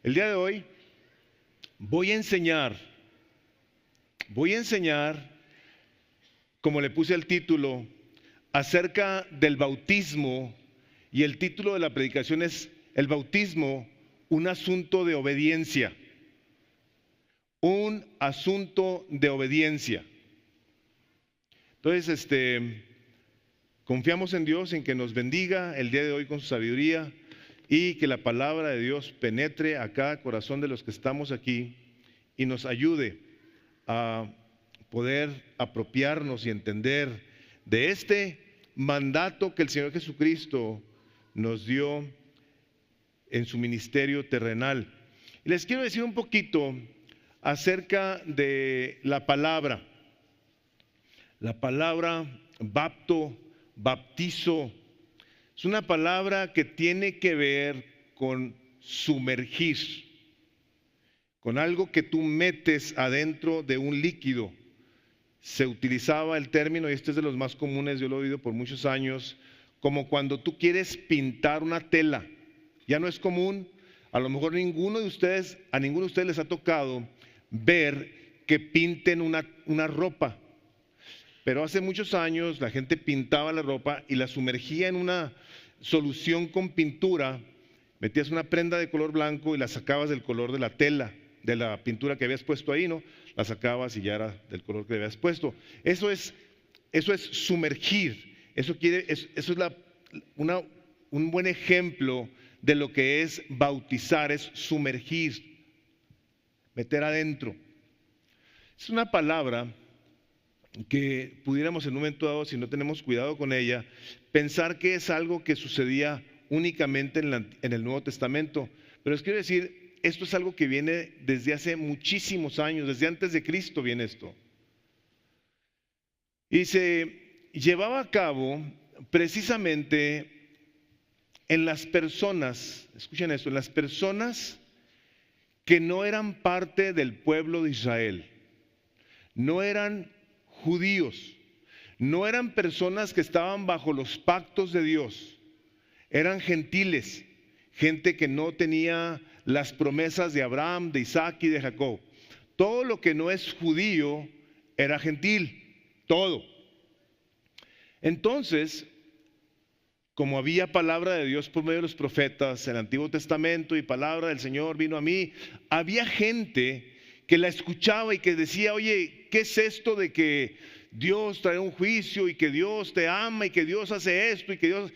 El día de hoy voy a enseñar, como le puse el título, acerca del bautismo, y el título de la predicación es El bautismo, un asunto de obediencia. Un asunto de obediencia. Entonces, confiamos en Dios, en que nos bendiga el día de hoy con su sabiduría y que la palabra de Dios penetre a cada corazón de los que estamos aquí y nos ayude a poder apropiarnos y entender de este mandato que el Señor Jesucristo nos dio en su ministerio terrenal. Y les quiero decir un poquito acerca de la palabra. La palabra bapto, baptizo, es una palabra que tiene que ver con sumergir, con algo que tú metes adentro de un líquido. Se utilizaba el término, y este es de los más comunes, yo lo he oído por muchos años, como cuando tú quieres pintar una tela. Ya no es común, a lo mejor a ninguno de ustedes les ha tocado ver que pinten una ropa. Pero hace muchos años la gente pintaba la ropa y la sumergía en una solución con pintura, metías una prenda de color blanco y la sacabas del color de la tela, de la pintura que habías puesto ahí, ¿no? La sacabas y ya era del color que habías puesto. Eso es sumergir. Eso es un buen ejemplo de lo que es bautizar, es sumergir, meter adentro. Es una palabra que pudiéramos en un momento dado, si no tenemos cuidado con ella, pensar que es algo que sucedía únicamente en el Nuevo Testamento. Pero les quiero decir, esto es algo que viene desde hace muchísimos años, desde antes de Cristo viene esto. Y se llevaba a cabo precisamente en las personas, escuchen esto, en las personas que no eran parte del pueblo de Israel, no eran judíos, no eran personas que estaban bajo los pactos de Dios, eran gentiles, gente que no tenía las promesas de Abraham, de Isaac y de Jacob. Todo lo que no es judío era gentil, todo. Entonces, como había palabra de Dios por medio de los profetas en el Antiguo Testamento y palabra del Señor vino a mí, había gente que la escuchaba y que decía, oye, ¿qué es esto de que Dios trae un juicio y que Dios te ama y que Dios hace esto y que Dios...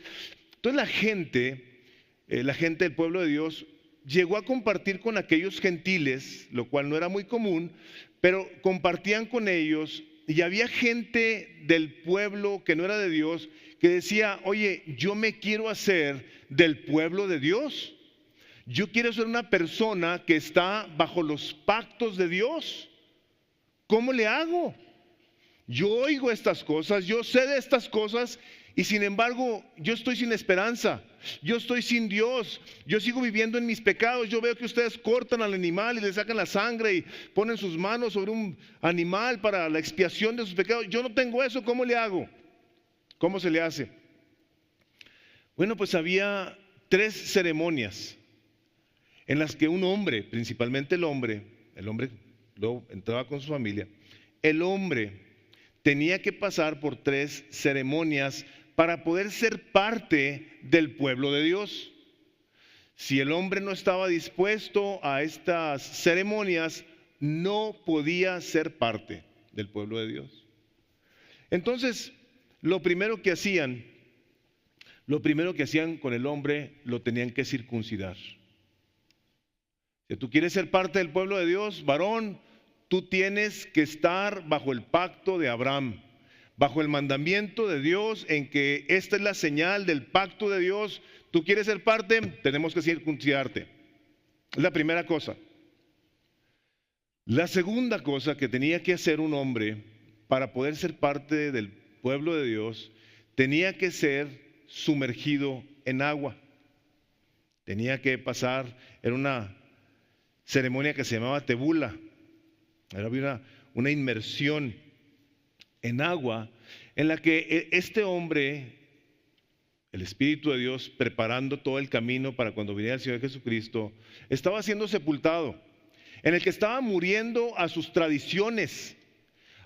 Entonces la gente del pueblo de Dios llegó a compartir con aquellos gentiles, lo cual no era muy común, pero compartían con ellos, y había gente del pueblo que no era de Dios que decía, oye, yo me quiero hacer del pueblo de Dios. Yo quiero ser una persona que está bajo los pactos de Dios. ¿Cómo le hago? Yo oigo estas cosas, yo sé de estas cosas y sin embargo yo estoy sin esperanza, yo estoy sin Dios, yo sigo viviendo en mis pecados. Yo veo que ustedes cortan al animal y le sacan la sangre y ponen sus manos sobre un animal para la expiación de sus pecados. Yo no tengo eso, ¿cómo le hago? ¿Cómo se le hace? Bueno, pues había 3 ceremonias en las que un hombre, principalmente el hombre luego entraba con su familia, el hombre tenía que pasar por 3 ceremonias para poder ser parte del pueblo de Dios. Si el hombre no estaba dispuesto a estas ceremonias, no podía ser parte del pueblo de Dios. Entonces, lo primero que hacían con el hombre, lo tenían que circuncidar. Si tú quieres ser parte del pueblo de Dios, varón, tú tienes que estar bajo el pacto de Abraham, bajo el mandamiento de Dios, en que esta es la señal del pacto de Dios. Tú quieres ser parte, tenemos que circuncidarte. Es la primera cosa. La segunda cosa que tenía que hacer un hombre para poder ser parte del pueblo de Dios, tenía que ser sumergido en agua. Tenía que pasar, era una ceremonia que se llamaba tebula. Era una inmersión en agua en la que este hombre el Espíritu de Dios preparando todo el camino para cuando viniera el Señor Jesucristo, estaba siendo sepultado, en el que estaba muriendo a sus tradiciones,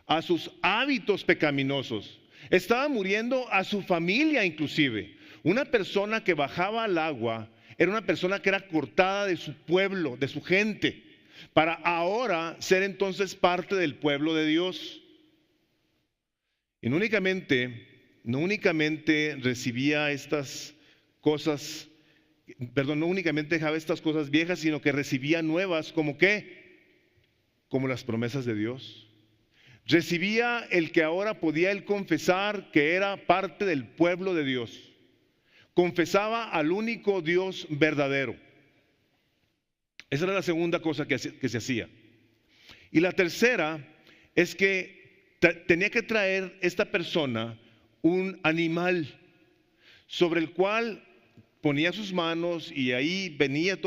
a sus hábitos pecaminosos, estaba muriendo a su familia inclusive. Una persona que bajaba al agua era una persona que era cortada de su pueblo, de su gente, para ahora ser entonces parte del pueblo de Dios. Y no únicamente recibía estas cosas, no únicamente dejaba estas cosas viejas, sino que recibía nuevas, ¿como qué? Como las promesas de Dios. Recibía el que ahora podía él confesar que era parte del pueblo de Dios. Confesaba al único Dios verdadero. Esa era la segunda cosa que se hacía. Y la tercera es que tenía que traer esta persona un animal sobre el cual ponía sus manos y ahí venía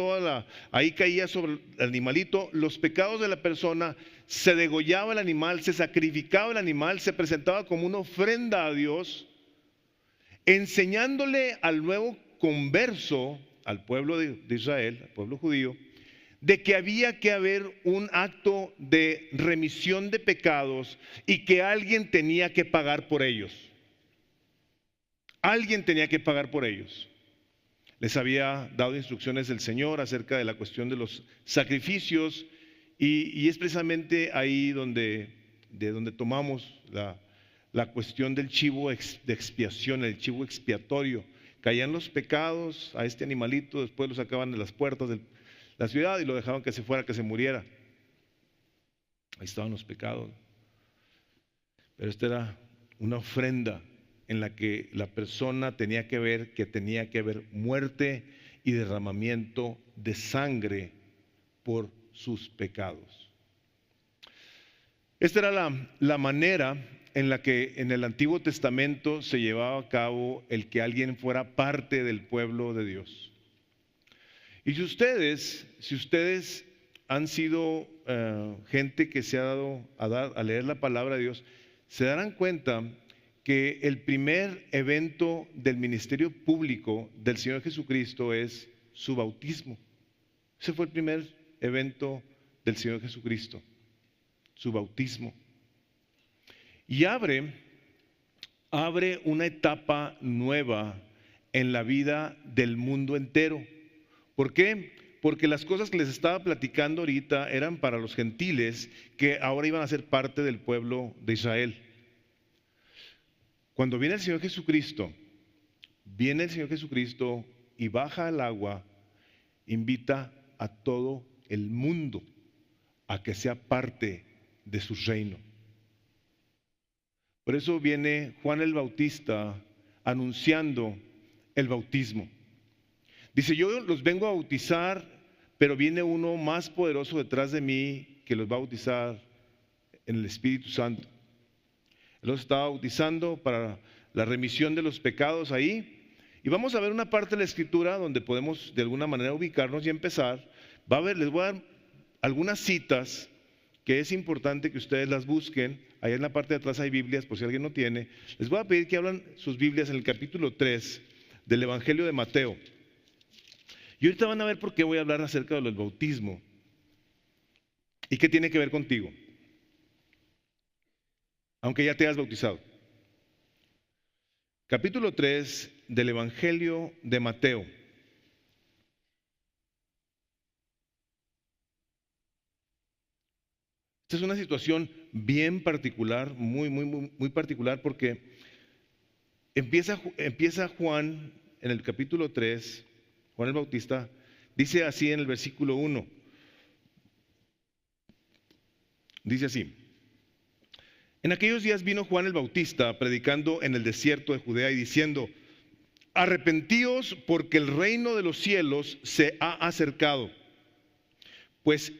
ahí caía sobre el animalito los pecados de la persona, se degollaba el animal, se sacrificaba el animal, se presentaba como una ofrenda a Dios, enseñándole al nuevo converso, al pueblo de Israel, al pueblo judío, de que había que haber un acto de remisión de pecados y que alguien tenía que pagar por ellos. Alguien tenía que pagar por ellos. Les había dado instrucciones el Señor acerca de la cuestión de los sacrificios y es precisamente ahí de donde tomamos la cuestión del chivo de expiación, el chivo expiatorio. Caían los pecados a este animalito, después lo sacaban de las puertas de la ciudad y lo dejaban que se fuera, que se muriera. Ahí estaban los pecados. Pero esta era una ofrenda en la que la persona tenía que haber muerte y derramamiento de sangre por sus pecados. Esta era la manera en la que en el Antiguo Testamento se llevaba a cabo el que alguien fuera parte del pueblo de Dios. Y si ustedes han sido gente que se ha dado a leer la palabra de Dios, se darán cuenta que el primer evento del ministerio público del Señor Jesucristo es su bautismo. Ese fue el primer evento del Señor Jesucristo, su bautismo. Y abre una etapa nueva en la vida del mundo entero. ¿Por qué? Porque las cosas que les estaba platicando ahorita eran para los gentiles que ahora iban a ser parte del pueblo de Israel. Cuando viene el Señor Jesucristo y baja al agua, invita a todo el mundo a que sea parte de su reino. Por eso viene Juan el Bautista anunciando el bautismo. Dice: yo los vengo a bautizar, pero viene uno más poderoso detrás de mí que los va a bautizar en el Espíritu Santo. Él los estaba bautizando para la remisión de los pecados ahí. Y vamos a ver una parte de la Escritura donde podemos de alguna manera ubicarnos y empezar. Les voy a dar algunas citas que es importante que ustedes las busquen. Allá en la parte de atrás hay Biblias, por si alguien no tiene. Les voy a pedir que abran sus Biblias en el capítulo 3 del Evangelio de Mateo. Y ahorita van a ver por qué voy a hablar acerca del bautismo y qué tiene que ver contigo, aunque ya te hayas bautizado. Capítulo 3 del Evangelio de Mateo. Esta es una situación bien particular, muy particular, porque empieza Juan en el capítulo 3, Juan el Bautista, dice así en el versículo 1. Dice así: en aquellos días vino Juan el Bautista predicando en el desierto de Judea y diciendo: arrepentíos, porque el reino de los cielos se ha acercado. Pues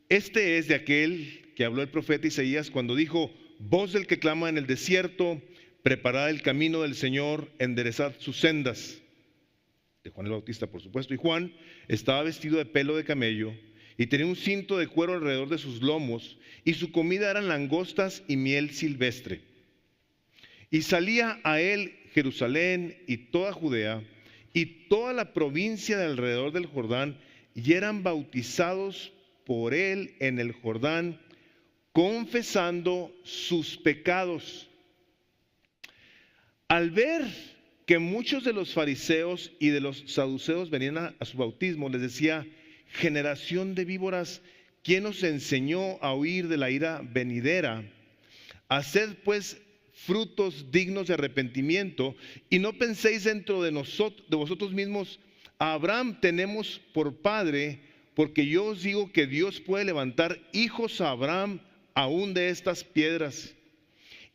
este es de aquel que habló el profeta Isaías cuando dijo: voz del que clama en el desierto, preparad el camino del Señor, enderezad sus sendas. De Juan el Bautista, por supuesto. Y Juan estaba vestido de pelo de camello y tenía un cinto de cuero alrededor de sus lomos, y su comida eran langostas y miel silvestre. Y salía a él Jerusalén y toda Judea y toda la provincia de alrededor del Jordán, y eran bautizados por él en el Jordán, confesando sus pecados. Al ver que muchos de los fariseos y de los saduceos venían a su bautismo, les decía: generación de víboras, ¿quién os enseñó a huir de la ira venidera? Haced pues frutos dignos de arrepentimiento, y no penséis dentro de vosotros mismos: a Abraham tenemos por padre, porque yo os digo que Dios puede levantar hijos a Abraham aún de estas piedras.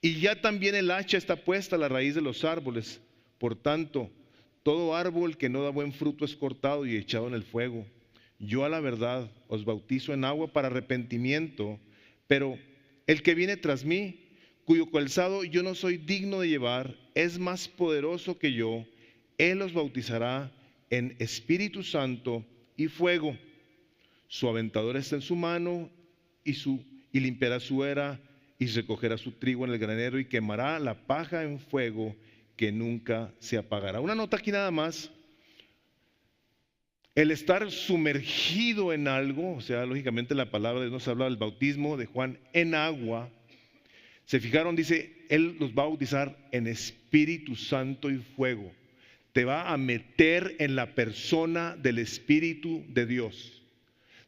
Y ya también el hacha está puesta a la raíz de los árboles. Por tanto, todo árbol que no da buen fruto es cortado y echado en el fuego. Yo a la verdad os bautizo en agua para arrepentimiento, pero el que viene tras mí, cuyo calzado yo no soy digno de llevar, es más poderoso que yo. Él os bautizará en Espíritu Santo y fuego. Su aventador está en su mano, y limpiará su era, y recogerá su trigo en el granero, y quemará la paja en fuego que nunca se apagará. Una nota aquí nada más: el estar sumergido en algo, o sea, lógicamente la palabra de Dios nos habla del bautismo de Juan en agua. Se fijaron, dice, él los va a bautizar en Espíritu Santo y fuego. Te va a meter en la persona del Espíritu de Dios.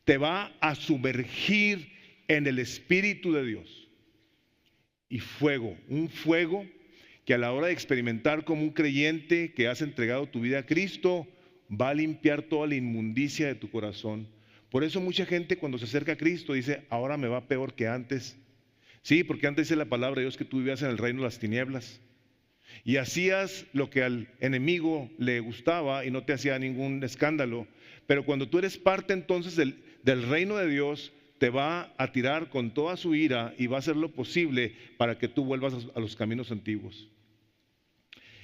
Te va a sumergir en el Espíritu de Dios. Y fuego, un fuego que a la hora de experimentar como un creyente que has entregado tu vida a Cristo, va a limpiar toda la inmundicia de tu corazón. Por eso mucha gente cuando se acerca a Cristo dice: ahora me va peor que antes. Sí, porque antes dice la palabra de Dios que tú vivías en el reino de las tinieblas y hacías lo que al enemigo le gustaba y no te hacía ningún escándalo. Pero cuando tú eres parte entonces del reino de Dios, te va a tirar con toda su ira y va a hacer lo posible para que tú vuelvas a los caminos antiguos.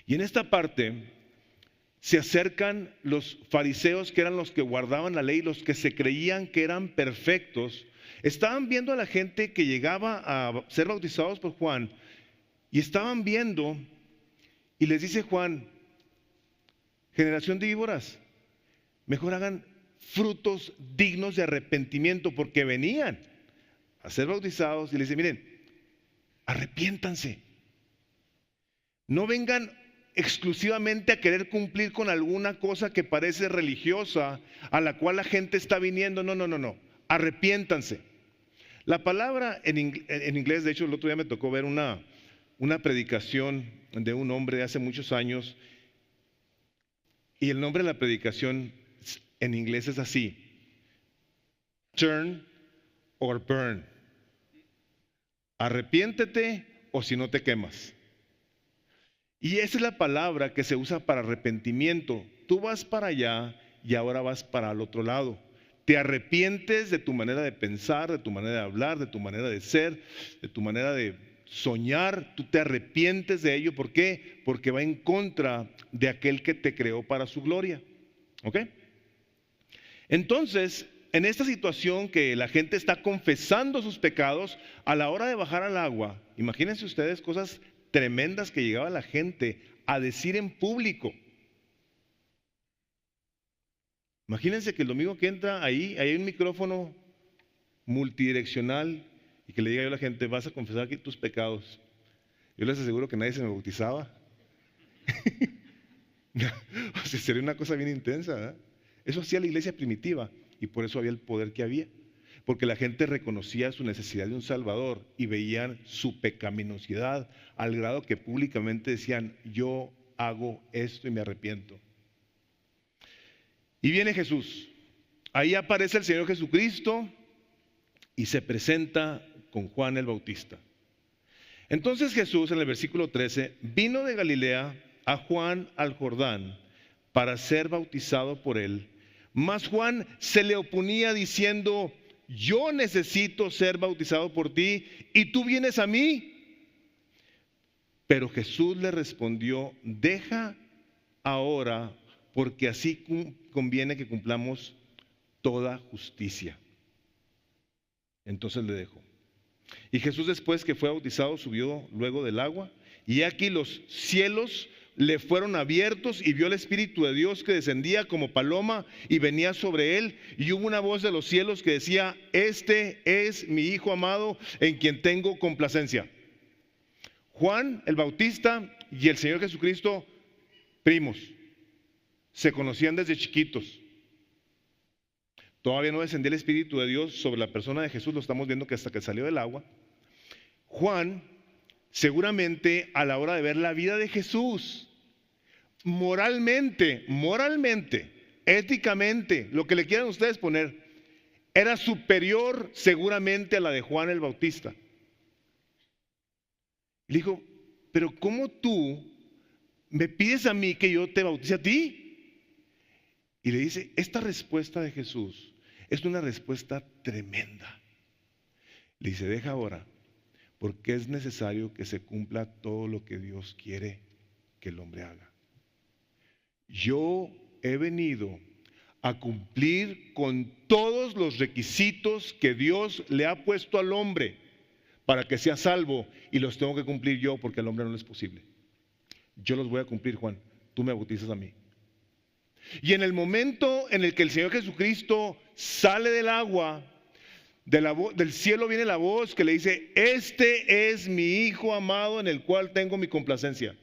Y en esta parte se acercan los fariseos, que eran los que guardaban la ley, los que se creían que eran perfectos. Estaban viendo a la gente que llegaba a ser bautizados por Juan, y estaban viendo, y les dice Juan: generación de víboras, mejor hagan frutos dignos de arrepentimiento, porque venían a ser bautizados y les dice: miren, arrepiéntanse, no vengan exclusivamente a querer cumplir con alguna cosa que parece religiosa a la cual la gente está viniendo. No, arrepiéntanse. La palabra en inglés, de hecho el otro día me tocó ver una predicación de un hombre de hace muchos años, y el nombre de la predicación en inglés es así: turn or burn. Arrepiéntete o si no te quemas. Y esa es la palabra que se usa para arrepentimiento. Tú vas para allá y ahora vas para el otro lado. Te arrepientes de tu manera de pensar, de tu manera de hablar, de tu manera de ser, de tu manera de soñar. Tú te arrepientes de ello. ¿Por qué? Porque va en contra de aquel que te creó para su gloria. ¿Ok? Entonces, en esta situación que la gente está confesando sus pecados, a la hora de bajar al agua, imagínense ustedes cosas tremendas que llegaba la gente a decir en público. Imagínense que el domingo que entra ahí hay un micrófono multidireccional y que le diga yo a la gente: vas a confesar aquí tus pecados. Yo les aseguro que nadie se me bautizaba. O sea, sería una cosa bien intensa, ¿verdad? Eso hacía la iglesia primitiva, y por eso había el poder que había, porque la gente reconocía su necesidad de un Salvador y veían su pecaminosidad al grado que públicamente decían: yo hago esto y me arrepiento. Y viene Jesús. Ahí aparece el Señor Jesucristo y se presenta con Juan el Bautista. Entonces Jesús, en el versículo 13, vino de Galilea a Juan al Jordán para ser bautizado por él. Mas Juan se le oponía diciendo: yo necesito ser bautizado por ti y tú vienes a mí. Pero Jesús le respondió: deja ahora, porque así conviene que cumplamos toda justicia. Entonces le dejó. Y Jesús, después que fue bautizado, subió luego del agua, y aquí los cielos le fueron abiertos y vio el Espíritu de Dios que descendía como paloma y venía sobre él. Y hubo una voz de los cielos que decía: este es mi Hijo amado, en quien tengo complacencia. Juan el Bautista y el Señor Jesucristo, primos, se conocían desde chiquitos. Todavía no descendía el Espíritu de Dios sobre la persona de Jesús, lo estamos viendo que hasta que salió del agua. Juan, seguramente a la hora de ver la vida de Jesús, moralmente, éticamente, lo que le quieran ustedes poner, era superior seguramente a la de Juan el Bautista. Le dijo: pero ¿cómo tú me pides a mí que yo te bautice a ti? Y le dice, esta respuesta de Jesús es una respuesta tremenda. Le dice: deja ahora, porque es necesario que se cumpla todo lo que Dios quiere que el hombre haga. Yo he venido a cumplir con todos los requisitos que Dios le ha puesto al hombre para que sea salvo, y los tengo que cumplir yo, porque al hombre no le es posible. Yo los voy a cumplir, Juan, tú me bautizas a mí. Y en el momento en el que el Señor Jesucristo sale del agua, del cielo viene la voz que le dice: este es mi Hijo amado, en el cual tengo mi complacencia.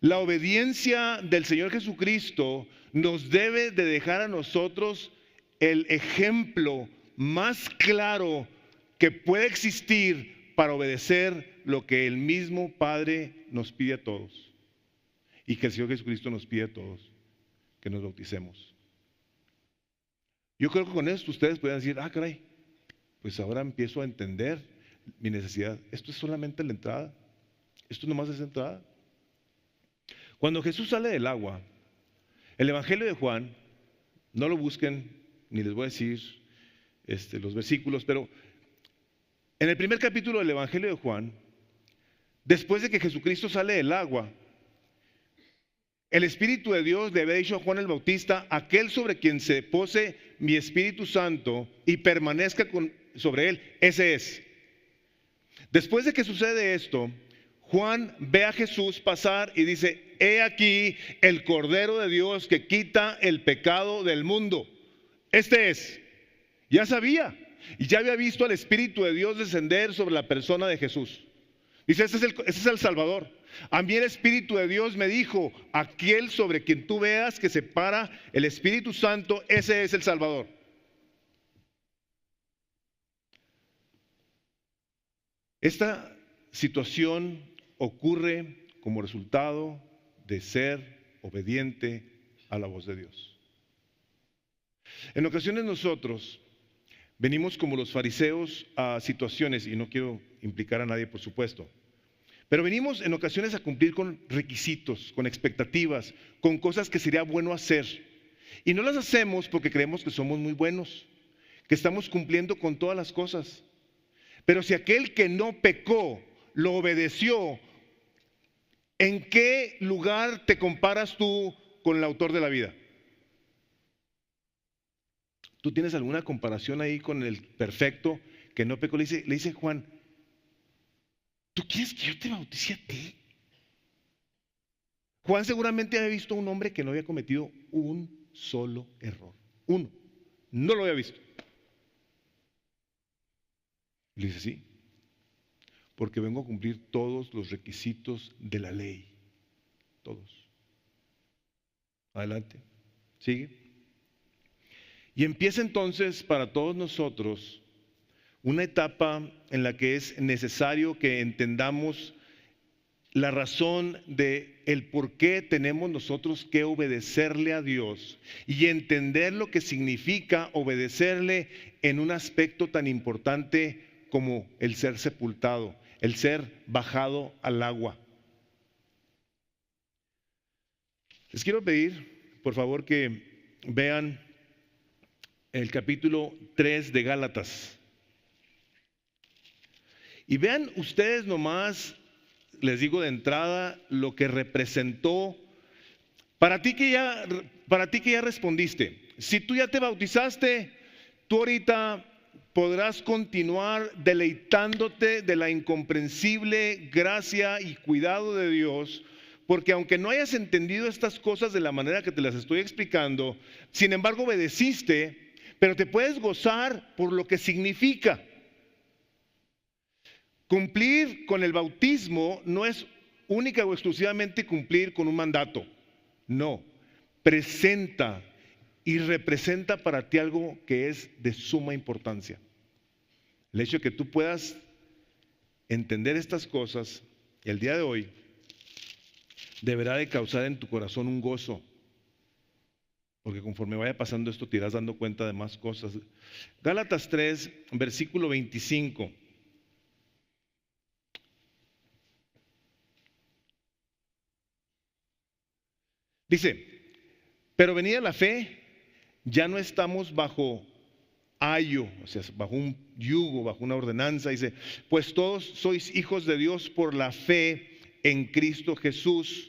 La obediencia del Señor Jesucristo nos debe de dejar a nosotros el ejemplo más claro que puede existir para obedecer lo que el mismo Padre nos pide a todos, y que el Señor Jesucristo nos pide a todos: que nos bauticemos. Yo creo que con esto ustedes pueden decir: ah, caray, pues ahora empiezo a entender mi necesidad. Esto es solamente la entrada. Esto nomás es la entrada. Cuando Jesús sale del agua, el Evangelio de Juan, no lo busquen, ni les voy a decir los versículos, pero en el primer capítulo del Evangelio de Juan, después de que Jesucristo sale del agua, el Espíritu de Dios le había dicho a Juan el Bautista: aquel sobre quien se pose mi Espíritu Santo y permanezca sobre él, ese es. Después de que sucede esto, Juan ve a Jesús pasar y dice: he aquí el Cordero de Dios que quita el pecado del mundo. Este es. Ya sabía, y ya había visto al Espíritu de Dios descender sobre la persona de Jesús. Dice: ese es el Salvador. A mí el Espíritu de Dios me dijo: aquel sobre quien tú veas que se para el Espíritu Santo, ese es el Salvador. Esta situación ocurre como resultado de ser obediente a la voz de Dios. En ocasiones nosotros venimos como los fariseos a situaciones, y no quiero implicar a nadie, por supuesto, pero venimos en ocasiones a cumplir con requisitos, con expectativas, con cosas que sería bueno hacer. Y no las hacemos porque creemos que somos muy buenos, que estamos cumpliendo con todas las cosas. Pero si aquel que no pecó lo obedeció, ¿en qué lugar te comparas tú con el autor de la vida? ¿Tú tienes alguna comparación ahí con el perfecto que no pecó? Le dice Juan: ¿tú quieres que yo te bautice a ti? Juan seguramente había visto a un hombre que no había cometido un solo error. Uno. No lo había visto. Le dice: sí, porque vengo a cumplir todos los requisitos de la ley. Todos. Adelante. Sigue. Y empieza entonces para todos nosotros una etapa en la que es necesario que entendamos la razón de el por qué tenemos nosotros que obedecerle a Dios, y entender lo que significa obedecerle en un aspecto tan importante como el ser sepultado, el ser bajado al agua. Les quiero pedir, por favor, que vean el capítulo 3 de Gálatas. Y vean ustedes nomás, les digo de entrada, lo que representó para ti que ya respondiste. Si tú ya te bautizaste, tú ahorita podrás continuar deleitándote de la incomprensible gracia y cuidado de Dios, porque aunque no hayas entendido estas cosas de la manera que te las estoy explicando, sin embargo obedeciste, pero te puedes gozar por lo que significa. Cumplir con el bautismo no es única o exclusivamente cumplir con un mandato. No, presenta y representa para ti algo que es de suma importancia. El hecho de que tú puedas entender estas cosas el día de hoy deberá de causar en tu corazón un gozo, porque conforme vaya pasando esto te irás dando cuenta de más cosas. Gálatas 3, versículo 25. Dice, pero venida la fe, ya no estamos bajo ayo, o sea, bajo un yugo, bajo una ordenanza. Dice, pues todos sois hijos de Dios por la fe en Cristo Jesús,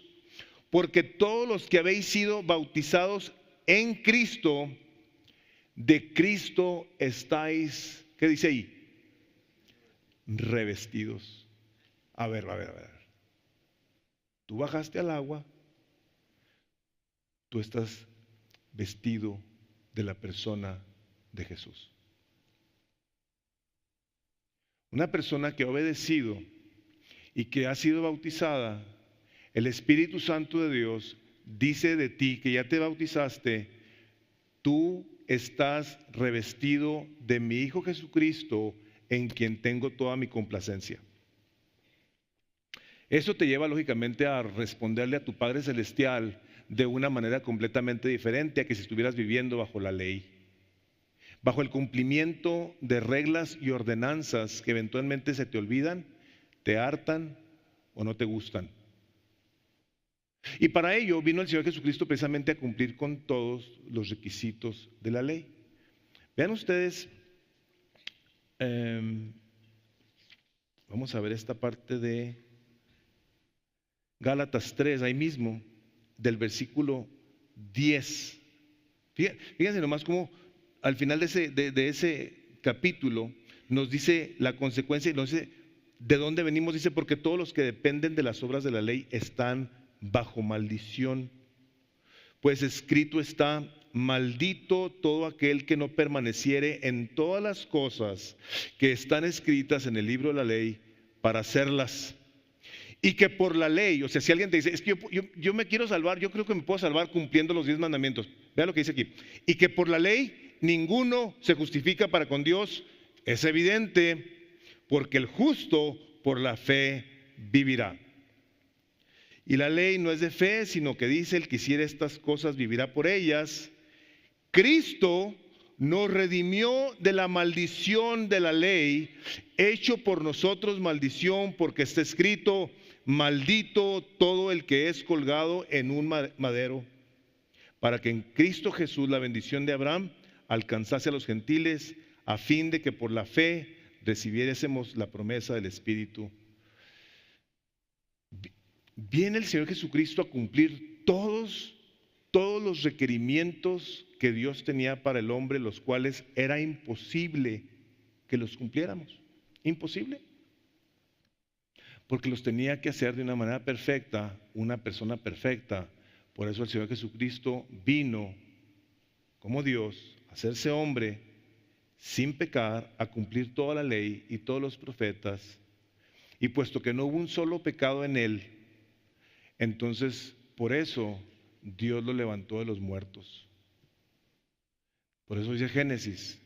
porque todos los que habéis sido bautizados en Cristo, de Cristo estáis, ¿qué dice ahí? Revestidos. A ver. Tú bajaste al agua, tú estás vestido de la persona de Jesús. Una persona que ha obedecido y que ha sido bautizada, el Espíritu Santo de Dios dice de ti que ya te bautizaste, tú estás revestido de mi Hijo Jesucristo, en quien tengo toda mi complacencia. Eso te lleva lógicamente a responderle a tu Padre Celestial de una manera completamente diferente a que si estuvieras viviendo bajo la ley, bajo el cumplimiento de reglas y ordenanzas que eventualmente se te olvidan, te hartan o no te gustan. Y para ello vino el Señor Jesucristo precisamente a cumplir con todos los requisitos de la ley. Vean ustedes, vamos a ver esta parte de Gálatas 3, ahí mismo, del versículo 10. Fíjense nomás cómo al final de ese capítulo nos dice la consecuencia y nos dice de dónde venimos. Dice, porque todos los que dependen de las obras de la ley están bajo maldición. Pues escrito está, maldito todo aquel que no permaneciere en todas las cosas que están escritas en el libro de la ley para hacerlas. Y que por la ley, o sea, si alguien te dice, es que yo me quiero salvar, yo creo que me puedo salvar cumpliendo los 10 mandamientos. Vea lo que dice aquí. Y que por la ley ninguno se justifica para con Dios, es evidente, porque el justo por la fe vivirá. Y la ley no es de fe, sino que dice, el que hiciere estas cosas vivirá por ellas. Cristo nos redimió de la maldición de la ley, hecho por nosotros maldición, porque está escrito, maldito todo el que es colgado en un madero, para que en Cristo Jesús la bendición de Abraham alcanzase a los gentiles, a fin de que por la fe recibiésemos la promesa del Espíritu. Viene el Señor Jesucristo a cumplir todos los requerimientos que Dios tenía para el hombre, los cuales era imposible que los cumpliéramos. Imposible. Porque los tenía que hacer de una manera perfecta, una persona perfecta. Por eso el Señor Jesucristo vino como Dios a hacerse hombre sin pecar, a cumplir toda la ley y todos los profetas. Y puesto que no hubo un solo pecado en él, entonces por eso Dios lo levantó de los muertos. Por eso dice Génesis,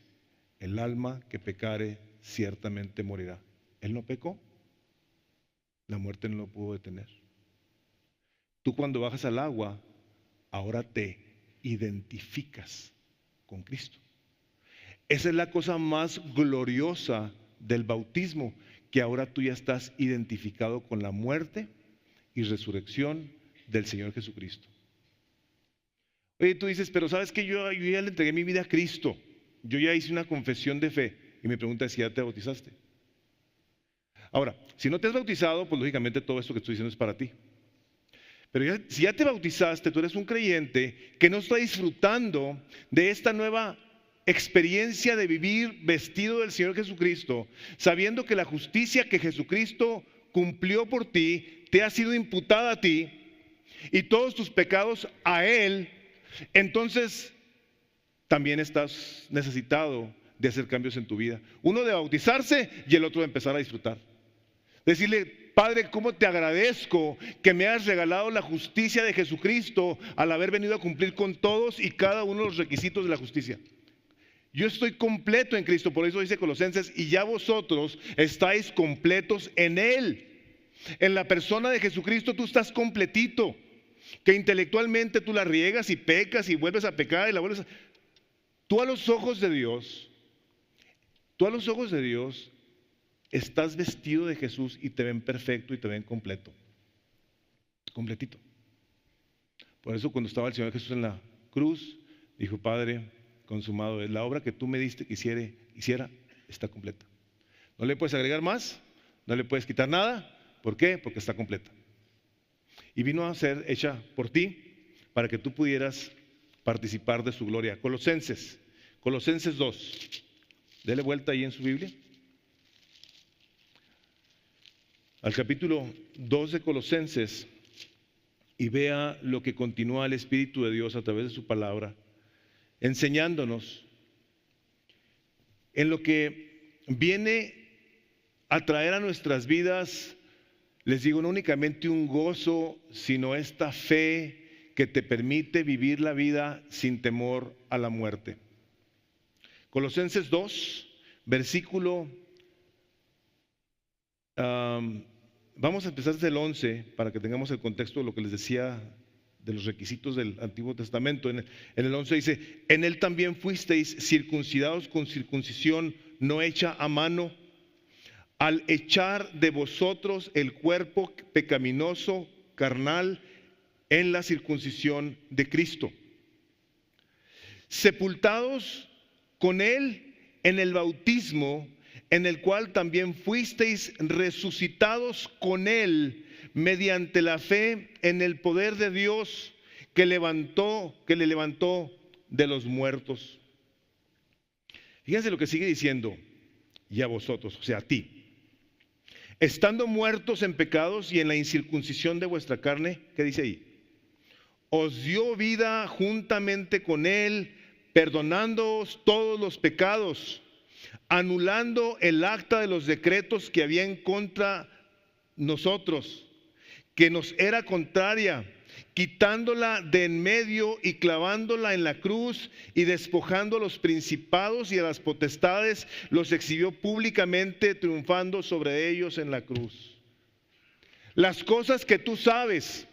el alma que pecare ciertamente morirá. Él no pecó, la muerte no lo pudo detener. Tú cuando bajas al agua, ahora te identificas con Cristo. Esa es la cosa más gloriosa del bautismo, que ahora tú ya estás identificado con la muerte y resurrección del Señor Jesucristo. Oye, tú dices, pero sabes que yo ya le entregué mi vida a Cristo, yo ya hice una confesión de fe, y me pregunta si ya te bautizaste. Ahora, si no te has bautizado, pues lógicamente todo esto que estoy diciendo es para ti. Pero si ya te bautizaste, tú eres un creyente que no está disfrutando de esta nueva experiencia de vivir vestido del Señor Jesucristo, sabiendo que la justicia que Jesucristo cumplió por ti, te ha sido imputada a ti. y todos tus pecados a Él, entonces también estás necesitado de hacer cambios en tu vida. Uno de bautizarse y el otro de empezar a disfrutar. Decirle: Padre, ¿cómo te agradezco que me has regalado la justicia de Jesucristo al haber venido a cumplir con todos y cada uno de los requisitos de la justicia? Yo estoy completo en Cristo, por eso dice Colosenses, y ya vosotros estáis completos en Él. En la persona de Jesucristo tú estás completito. Que intelectualmente tú la riegas y pecas y vuelves a pecar y la vuelves a... Tú a los ojos de Dios, estás vestido de Jesús y te ven perfecto y te ven completo. Completito. Por eso cuando estaba el Señor Jesús en la cruz, dijo: Padre, consumado es. La obra que tú me diste que hiciera está completa. No le puedes agregar más, no le puedes quitar nada. ¿Por qué? Porque está completa. Y vino a ser hecha por ti para que tú pudieras participar de su gloria. Colosenses 2. Dele vuelta ahí en su Biblia. Al capítulo 2 de Colosenses y vea lo que continúa el Espíritu de Dios a través de su palabra, enseñándonos en lo que viene a traer a nuestras vidas. Les digo, no únicamente un gozo, sino esta fe que te permite vivir la vida sin temor a la muerte. Colosenses 2, versículo, vamos a empezar desde el 11 para que tengamos el contexto de lo que les decía de los requisitos del Antiguo Testamento. En el 11 dice: en él también fuisteis circuncidados con circuncisión no hecha a mano, al echar de vosotros el cuerpo pecaminoso carnal en la circuncisión de Cristo, sepultados con Él en el bautismo, en el cual también fuisteis resucitados con Él mediante la fe en el poder de Dios que le levantó de los muertos. Fíjense lo que sigue diciendo: y a vosotros, o sea, a ti, estando muertos en pecados y en la incircuncisión de vuestra carne, ¿qué dice ahí? Os dio vida juntamente con Él, perdonándoos todos los pecados, anulando el acta de los decretos que había en contra nosotros, que nos era contraria, quitándola de en medio y clavándola en la cruz, y despojando a los principados y a las potestades, los exhibió públicamente, triunfando sobre ellos en la cruz. Las cosas que tú sabes,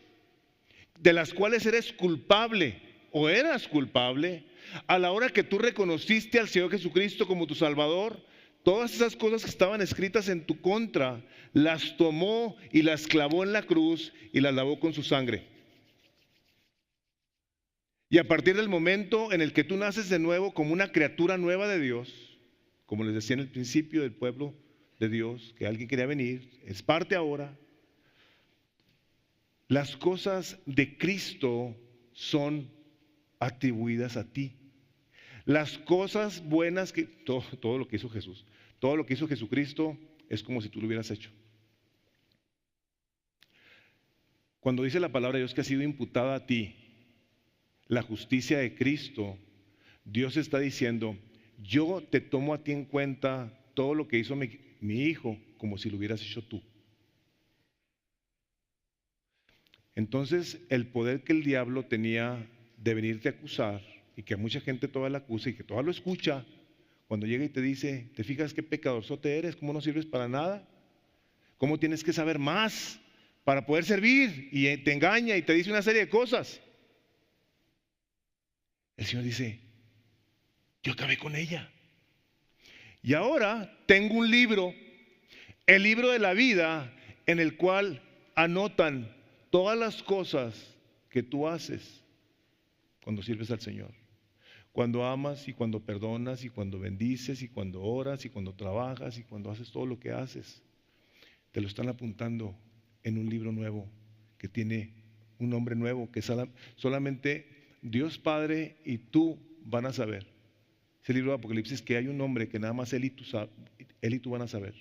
de las cuales eres culpable o eras culpable, a la hora que tú reconociste al Señor Jesucristo como tu Salvador, todas esas cosas que estaban escritas en tu contra, las tomó y las clavó en la cruz y las lavó con su sangre. Y a partir del momento en el que tú naces de nuevo como una criatura nueva de Dios, como les decía en el principio, del pueblo de Dios, que alguien quería venir, es parte ahora. Las cosas de Cristo son atribuidas a ti. Las cosas buenas que todo lo que hizo Jesús, todo lo que hizo Jesucristo es como si tú lo hubieras hecho. Cuando dice la palabra de Dios que ha sido imputada a ti la justicia de Cristo, Dios está diciendo: yo te tomo a ti en cuenta todo lo que hizo mi hijo como si lo hubieras hecho tú. Entonces el poder que el diablo tenía de venirte a acusar, y que a mucha gente toda la acusa y que toda lo escucha, cuando llega y te dice: ¿te fijas qué pecadorzote eres? ¿Cómo no sirves para nada? ¿Cómo tienes que saber más para poder servir? Y te engaña y te dice una serie de cosas. El Señor dice: yo acabé con ella. Y ahora tengo un libro, el libro de la vida, en el cual anotan todas las cosas que tú haces cuando sirves al Señor. Cuando amas y cuando perdonas y cuando bendices y cuando oras y cuando trabajas y cuando haces todo lo que haces. Te lo están apuntando en un libro nuevo que tiene un nombre nuevo que solamente Dios Padre y tú van a saber. Ese libro de Apocalipsis, que hay un nombre que nada más Él y tú van a saber,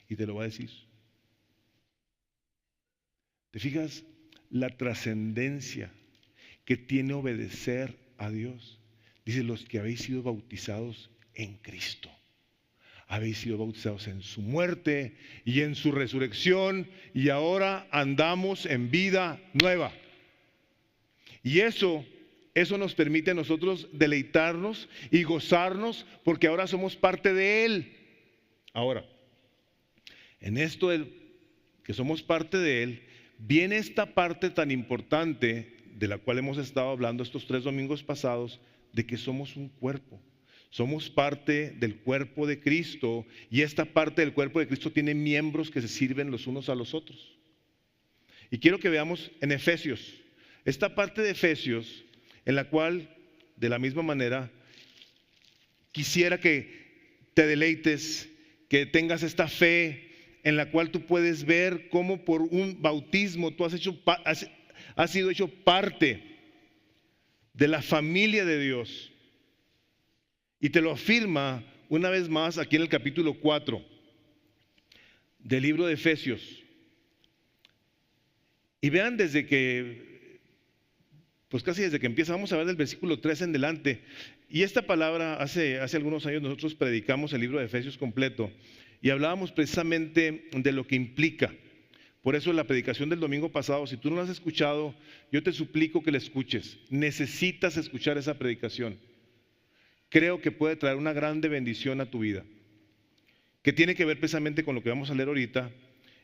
y te lo va a decir. ¿Te fijas? la trascendencia que tiene obedecer a Dios. Dice, los que habéis sido bautizados en Cristo. Habéis sido bautizados en su muerte y en su resurrección, y ahora andamos en vida nueva. Y eso nos permite a nosotros deleitarnos y gozarnos, porque ahora somos parte de Él. Ahora, en esto que somos parte de Él, viene esta parte tan importante de la cual hemos estado hablando estos 3 domingos pasados, de que somos un cuerpo. Somos parte del cuerpo de Cristo, y esta parte del cuerpo de Cristo tiene miembros que se sirven los unos a los otros. Y quiero que veamos en Efesios, esta parte de Efesios, en la cual, de la misma manera, quisiera que te deleites, que tengas esta fe en la cual tú puedes ver cómo por un bautismo tú has sido hecho parte de la familia de Dios. Y te lo afirma una vez más aquí en el capítulo 4 del libro de Efesios. Y vean casi desde que empieza, vamos a ver del versículo 3 en delante. Y esta palabra, hace algunos años nosotros predicamos el libro de Efesios completo y hablábamos precisamente de lo que implica. Por eso la predicación del domingo pasado, si tú no la has escuchado, yo te suplico que la escuches. Necesitas escuchar esa predicación. Creo que puede traer una grande bendición a tu vida, que tiene que ver precisamente con lo que vamos a leer ahorita.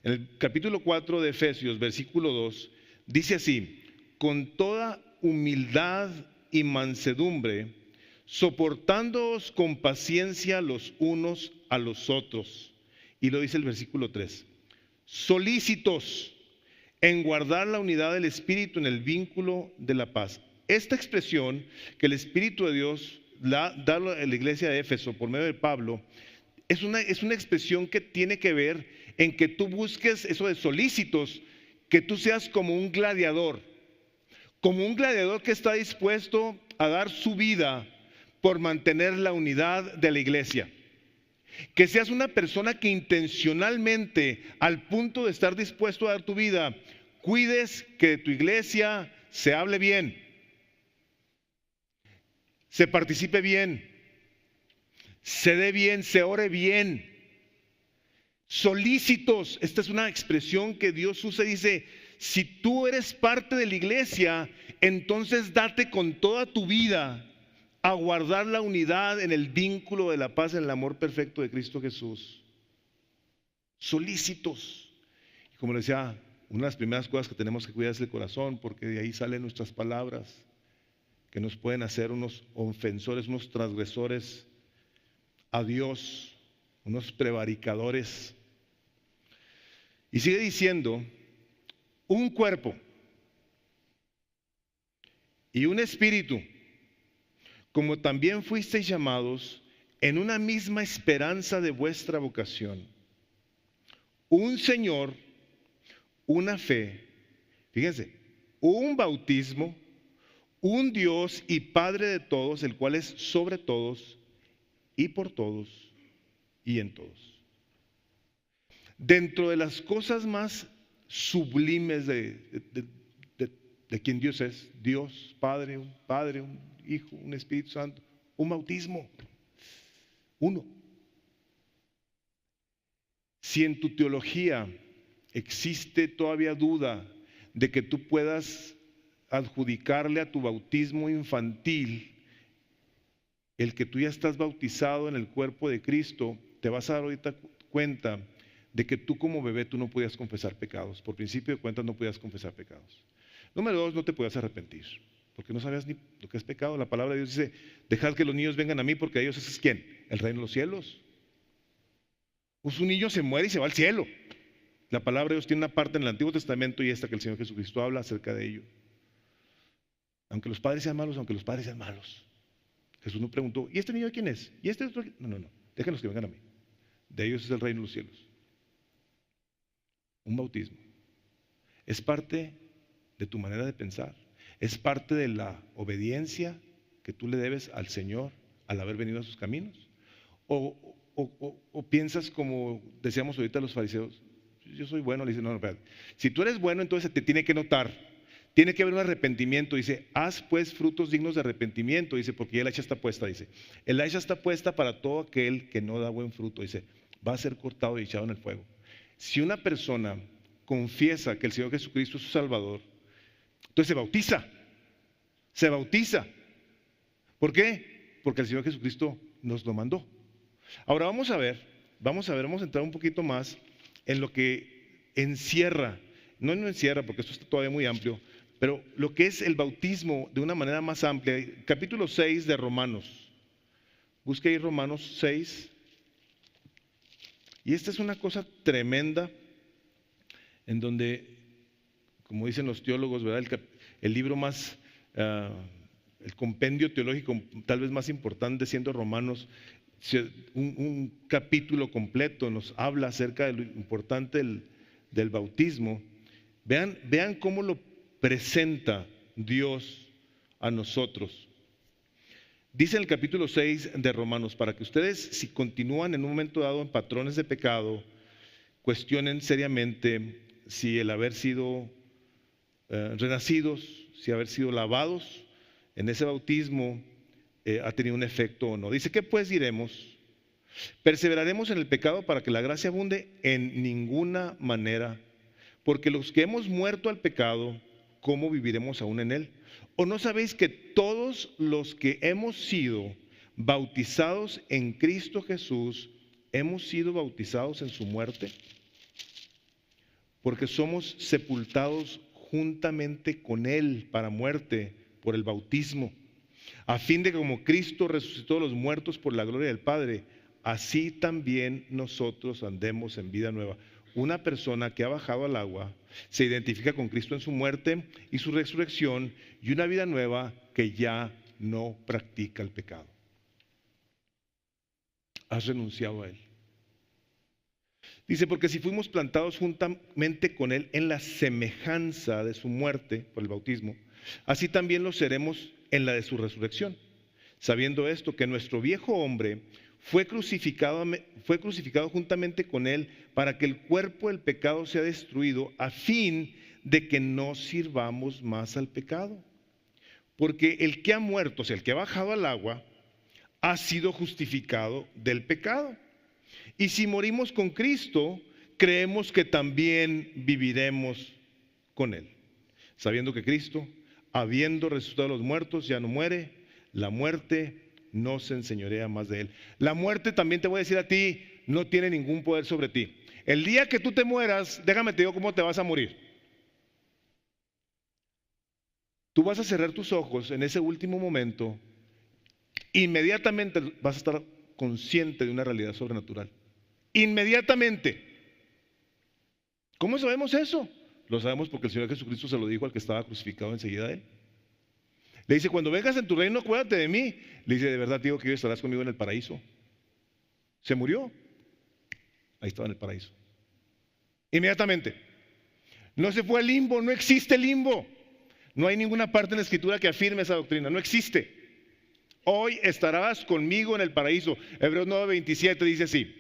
En el capítulo 4 de Efesios, versículo 2, dice así: con toda humildad y mansedumbre, soportándoos con paciencia los unos a los otros. Y lo dice el versículo 3, solícitos en guardar la unidad del Espíritu en el vínculo de la paz. Esta expresión que el Espíritu de Dios da a la iglesia de Éfeso por medio de Pablo, es una expresión que tiene que ver en que tú busques eso de solícitos, que tú seas como un gladiador que está dispuesto a dar su vida por mantener la unidad de la iglesia. Que seas una persona que intencionalmente, al punto de estar dispuesto a dar tu vida, cuides que de tu iglesia se hable bien, se participe bien, se dé bien, se ore bien. Solícitos, esta es una expresión que Dios usa y dice: si tú eres parte de la iglesia, entonces date con toda tu vida a guardar la unidad en el vínculo de la paz, en el amor perfecto de Cristo Jesús. Solícitos. Y como les decía, una de las primeras cosas que tenemos que cuidar es el corazón, porque de ahí salen nuestras palabras, que nos pueden hacer unos ofensores, unos transgresores a Dios, unos prevaricadores. Y sigue diciendo: un cuerpo y un espíritu, como también fuisteis llamados en una misma esperanza de vuestra vocación. Un Señor, una fe, fíjense, un bautismo, un Dios y Padre de todos, el cual es sobre todos y por todos y en todos. Dentro de las cosas más sublimes de quien Dios es, Dios, Padre, un Hijo, un Espíritu Santo, un bautismo, uno. Si en tu teología existe todavía duda de que tú puedas adjudicarle a tu bautismo infantil el que tú ya estás bautizado en el cuerpo de Cristo, te vas a dar ahorita cuenta de que tú como bebé tú no podías confesar pecados. Por principio de cuentas no podías confesar pecados. Número 2, no te podías arrepentir, porque no sabías ni lo que es pecado. La palabra de Dios dice: dejad que los niños vengan a mí, porque a ellos es ¿quién? El reino de los cielos. Pues un niño se muere y se va al cielo. La palabra de Dios tiene una parte en el Antiguo Testamento y esta que el Señor Jesucristo habla acerca de ello. Aunque los padres sean malos, Jesús no preguntó: ¿y este niño de quién es? ¿Y este otro? No, déjenlos que vengan a mí. De ellos es el reino de los cielos. Un bautismo es parte de tu manera de pensar, es parte de la obediencia que tú le debes al Señor al haber venido a sus caminos. O piensas como decíamos ahorita los fariseos: yo soy bueno. Le dicen: no, espérate. Si tú eres bueno, entonces te tiene que notar. tiene que haber un arrepentimiento. Dice, haz pues frutos dignos de arrepentimiento. Dice, porque ya el hacha está puesta. Dice, el hacha está puesta para todo aquel que no da buen fruto. Dice, va a ser cortado y echado en el fuego. Si una persona confiesa que el Señor Jesucristo es su Salvador, entonces se bautiza. Se bautiza. ¿Por qué? Porque el Señor Jesucristo nos lo mandó. Ahora vamos a entrar un poquito más en lo que encierra, no encierra porque esto está todavía muy amplio, pero lo que es el bautismo de una manera más amplia. Capítulo 6 de Romanos. Busque ahí Romanos 6. Y esta es una cosa tremenda en donde, como dicen los teólogos, ¿verdad? El libro más, el compendio teológico tal vez más importante siendo Romanos, un capítulo completo nos habla acerca de lo importante del bautismo. Vean cómo lo presenta Dios a nosotros. Dice en el capítulo 6 de Romanos, para que ustedes, si continúan en un momento dado en patrones de pecado, cuestionen seriamente si el haber sido renacidos, si haber sido lavados en ese bautismo ha tenido un efecto o no. Dice, ¿qué pues diremos? ¿Perseveraremos en el pecado para que la gracia abunde? En ninguna manera, porque los que hemos muerto al pecado, ¿cómo viviremos aún en él? ¿O no sabéis que todos los que hemos sido bautizados en Cristo Jesús, hemos sido bautizados en su muerte? Porque somos sepultados juntamente con él para muerte por el bautismo, a fin de que como Cristo resucitó de los muertos por la gloria del Padre, así también nosotros andemos en vida nueva. Una persona que ha bajado al agua se identifica con Cristo en su muerte y su resurrección, y una vida nueva que ya no practica el pecado. Has renunciado a él. Dice, porque si fuimos plantados juntamente con él en la semejanza de su muerte por el bautismo, así también lo seremos en la de su resurrección, sabiendo esto, que nuestro viejo hombre fue crucificado juntamente con él para que el cuerpo del pecado sea destruido, a fin de que no sirvamos más al pecado. Porque el que ha muerto, o sea, el que ha bajado al agua, ha sido justificado del pecado. Y si morimos con Cristo, creemos que también viviremos con él, sabiendo que Cristo, habiendo resucitado a los muertos, ya no muere, la muerte no se enseñorea más de él. La muerte, también te voy a decir a ti, no tiene ningún poder sobre ti. El día que tú te mueras, déjame te digo cómo te vas a morir. Tú vas a cerrar tus ojos en ese último momento, inmediatamente vas a estar consciente de una realidad sobrenatural. Inmediatamente. ¿Cómo sabemos eso? Lo sabemos porque el Señor Jesucristo se lo dijo al que estaba crucificado enseguida de él. Le dice, cuando vengas en tu reino, acuérdate de mí. Le dice, de verdad te digo que hoy estarás conmigo en el paraíso. Se murió. Ahí estaba en el paraíso. Inmediatamente. No se fue al limbo, no existe limbo. No hay ninguna parte en la Escritura que afirme esa doctrina, no existe. Hoy estarás conmigo en el paraíso. Hebreos 9:27 dice así: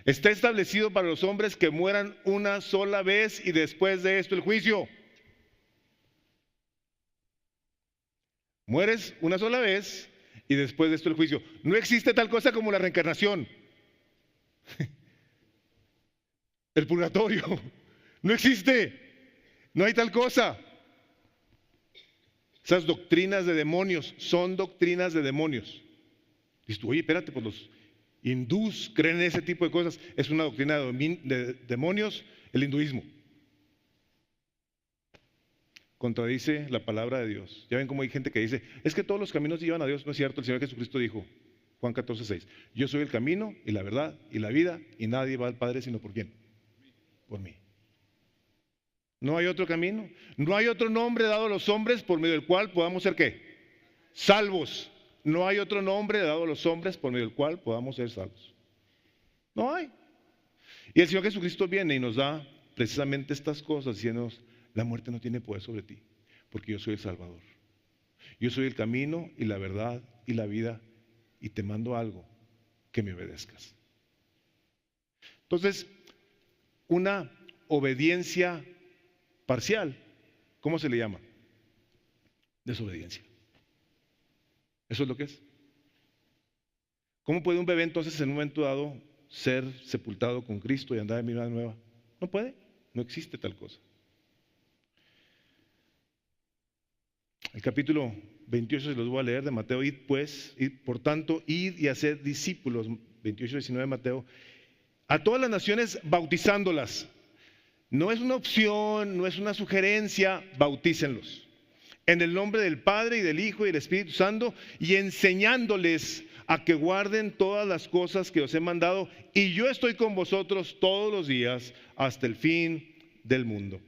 está establecido para los hombres que mueran una sola vez y después de esto el juicio. Mueres una sola vez y después de esto el juicio. No existe tal cosa como la reencarnación. El purgatorio. No existe. No hay tal cosa. Esas doctrinas de demonios son doctrinas de demonios. Dices tú, oye, espérate, pues los hindús creen en ese tipo de cosas. Es una doctrina de demonios el hinduismo. Contradice la palabra de Dios. Ya ven cómo hay gente que dice, es que todos los caminos llevan a Dios. No es cierto, el Señor Jesucristo dijo, Juan 14:6, yo soy el camino y la verdad y la vida, y nadie va al Padre sino por quién, por mí. No hay otro camino, no hay otro nombre dado a los hombres por medio del cual podamos ser ¿qué? Salvos. No hay otro nombre dado a los hombres por medio del cual podamos ser salvos. No hay. Y el Señor Jesucristo viene y nos da precisamente estas cosas, diciéndonos, la muerte no tiene poder sobre ti, porque yo soy el Salvador. Yo soy el camino y la verdad y la vida, y te mando algo, que me obedezcas. Entonces, una obediencia parcial, ¿cómo se le llama? Desobediencia. Eso es lo que es. ¿Cómo puede un bebé entonces en un momento dado ser sepultado con Cristo y andar en vida nueva? No puede, no existe tal cosa. El capítulo 28 se los voy a leer de Mateo. Id pues, por tanto, id y haced discípulos, 28-19 de Mateo, a todas las naciones bautizándolas. No es una opción, no es una sugerencia, bautícenlos. En el nombre del Padre y del Hijo y del Espíritu Santo, y enseñándoles a que guarden todas las cosas que os he mandado, y yo estoy con vosotros todos los días hasta el fin del mundo.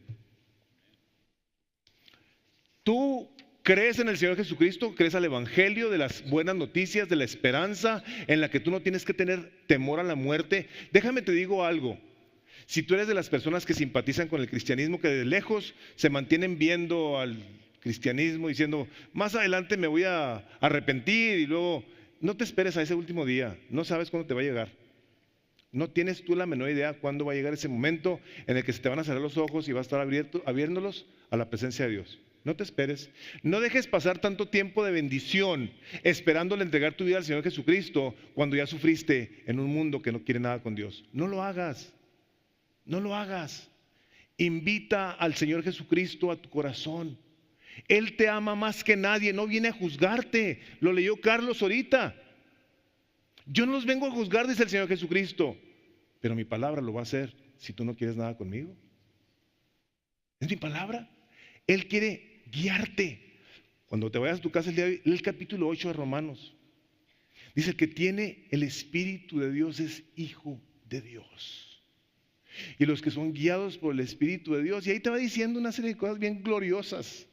¿Tú crees en el Señor Jesucristo? ¿Crees al Evangelio de las buenas noticias, de la esperanza en la que tú no tienes que tener temor a la muerte? Déjame te digo algo. Si tú eres de las personas que simpatizan con el cristianismo, que de lejos se mantienen viendo al cristianismo diciendo, más adelante me voy a arrepentir y luego, no te esperes a ese último día, no sabes cuándo te va a llegar. No tienes tú la menor idea cuándo va a llegar ese momento en el que se te van a cerrar los ojos y vas a estar abriéndolos a la presencia de Dios. No te esperes, no dejes pasar tanto tiempo de bendición esperándole entregar tu vida al Señor Jesucristo cuando ya sufriste en un mundo que no quiere nada con Dios. No lo hagas, no lo hagas. Invita al Señor Jesucristo a tu corazón. Él te ama más que nadie, no viene a juzgarte. Lo leyó Carlos ahorita. Yo no los vengo a juzgar, dice el Señor Jesucristo, pero mi palabra lo va a hacer si tú no quieres nada conmigo. Es mi palabra. Él quiere guiarte. Cuando te vayas a tu casa el día de hoy, el capítulo 8 de Romanos dice que tiene el Espíritu de Dios es hijo de Dios. Y los que son guiados por el Espíritu de Dios, y ahí te va diciendo una serie de cosas bien gloriosas.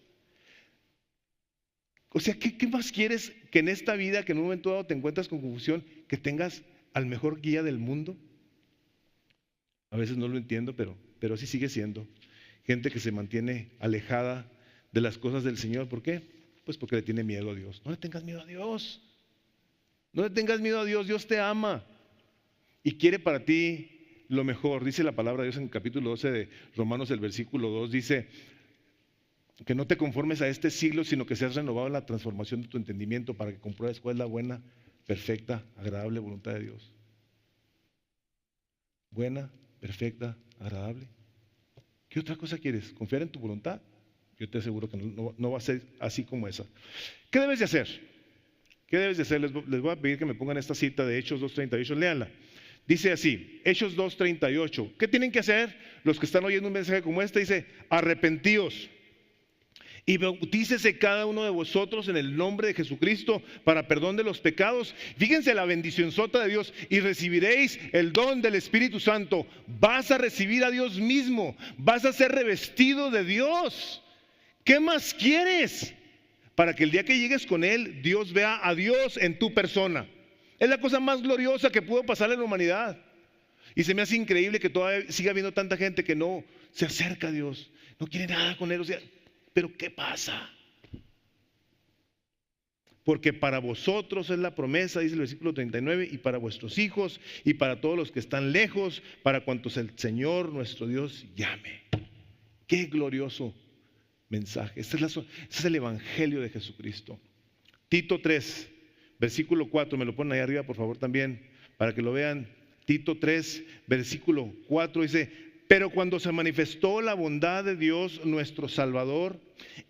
O sea, ¿qué más quieres que en esta vida, que en un momento dado te encuentras con confusión, que tengas al mejor guía del mundo? A veces no lo entiendo, pero así sigue siendo. Gente que se mantiene alejada de las cosas del Señor. ¿Por qué? Pues porque le tiene miedo a Dios. No le tengas miedo a Dios. No le tengas miedo a Dios. Dios te ama y quiere para ti lo mejor. Dice la palabra de Dios en el capítulo 12 de Romanos, el versículo 2, dice que no te conformes a este siglo, sino que seas renovado en la transformación de tu entendimiento para que compruebes cuál es la buena, perfecta, agradable voluntad de Dios. Buena, perfecta, agradable. ¿Qué otra cosa quieres? ¿Confiar en tu voluntad? Yo te aseguro que no va a ser así como esa. ¿Qué debes de hacer? ¿Qué debes de hacer? Les voy a pedir que me pongan esta cita de Hechos 2:38, léanla. Dice así, Hechos 2:38. ¿Qué tienen que hacer los que están oyendo un mensaje como este? Dice, arrepentíos y bautícese cada uno de vosotros en el nombre de Jesucristo para perdón de los pecados. Fíjense la bendición sota de Dios, y recibiréis el don del Espíritu Santo. Vas a recibir a Dios mismo, vas a ser revestido de Dios. ¿Qué más quieres? Para que el día que llegues con Él, Dios vea a Dios en tu persona. Es la cosa más gloriosa que pudo pasar en la humanidad. Y se me hace increíble que todavía siga habiendo tanta gente que no se acerca a Dios, no quiere nada con Él. O sea, ¿pero qué pasa? Porque para vosotros es la promesa, dice el versículo 39, y para vuestros hijos, y para todos los que están lejos, para cuantos el Señor nuestro Dios llame. Qué glorioso mensaje. Este es el Evangelio de Jesucristo. Tito 3, versículo 4, me lo ponen ahí arriba por favor también, para que lo vean. Tito 3, versículo 4 dice, pero cuando se manifestó la bondad de Dios nuestro Salvador